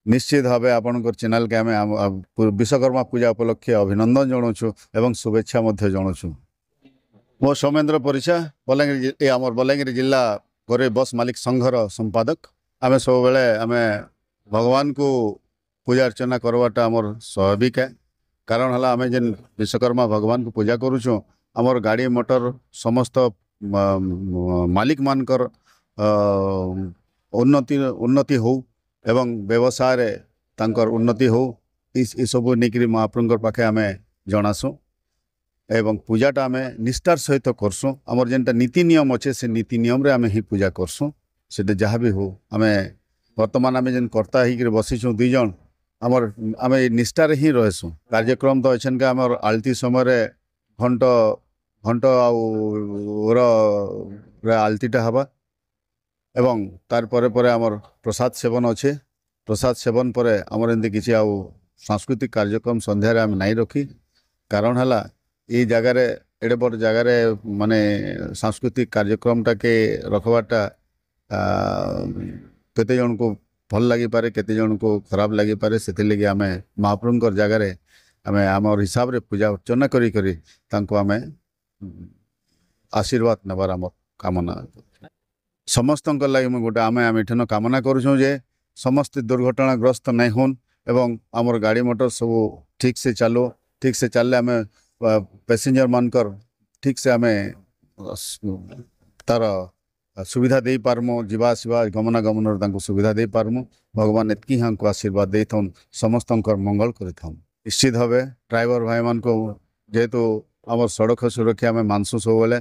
निश्चित भाव आपणकर चैनल के आम विश्वकर्मा पूजा उपलक्षे अभिनंदन जनाऊँ एवं शुभेच्छा जनाऊँ। मो सौमेन्द्र परिचा बलांगीर आमर बलांगीर जिला गरीब बस मालिक संघर संपादक। आम सब बेले आम भगवान को पूजा अर्चना करवाटा आमर स्वाभाविक है। कारण है आम जेन विश्वकर्मा भगवान को पूजा करुचु आमर गाड़ी मोटर समस्त मालिक मानकर उन्नति हो एवं व्यवसाय रे तांकर उन्नति हो सब नहीं महाप्रभुर पाखे आम जनासु एवं पूजाटा आम निष्ठार सहित करसुँ। आमर जेनटा नीति नियम अच्छे से नीति नियम रे आम ही पूजा करसुँ से जहाँ भी हो आम बर्तमान आम जेन कर्ता हो बसीचु दुई जन आमर आम निष्ठार ही रहसुँ। कार्यक्रम तो अच्छे आमर आलती समय घंट घंट आलतीटा हवा एवं तार परे परे आमर प्रसाद सेवन अच्छे। प्रसाद सेवन पर आमर एमती किसी आउ सांस्कृतिक कार्यक्रम संध्यारे आम नहीं रखी। कारण है ये जगार एडे बड़ जगार माने सांस्कृतिक कार्यक्रमटा के रखवाटा केते जन को भल लगी पारे केते जन को खराब लगी पारे से लगे आम महाप्रभुर जगार आम आम हिसाब रे पूजा अर्चना करी करी तांको आम आशीर्वाद नबार आम कामना समस्त लगे गोटे आम एठन कामना करुँ जे समस्त दुर्घटनाग्रस्त नहीं होन एवं आमर गाड़ी मोटर सब ठीक से चलो। ठीक से चलले आम पैसेंजर मानकर ठीक से आम तार सुविधा दे पारमु जीवा आसवा गमनागमन सुविधा दे पारमु। भगवान एतकी हाँ को आशीर्वाद दे समस्त मंगल कर। निश्चित भाव ड्राइवर भाई मान को जेहेतु आम सड़क सुरक्षा आम मानसु सब बेले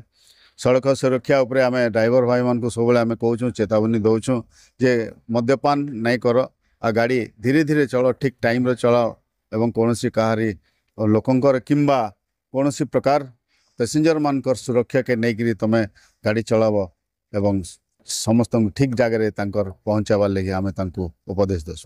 सड़क सुरक्षा उपरे आम ड्राइवर भाई मान को सब आम कहूँ चेतावनी दौचु जे मद्यपान नहीं कर आ गाड़ी धीरे धीरे चलो ठीक टाइम रे चलो एवं कौन कहारी लोकंकर किंबा कौन प्रकार पैसेंजर मानकर सुरक्षा के नहीं तुम गाड़ी चलाव एवं समस्त ठीक जगह पहुँचाबार लगे आम उपदेश देसु।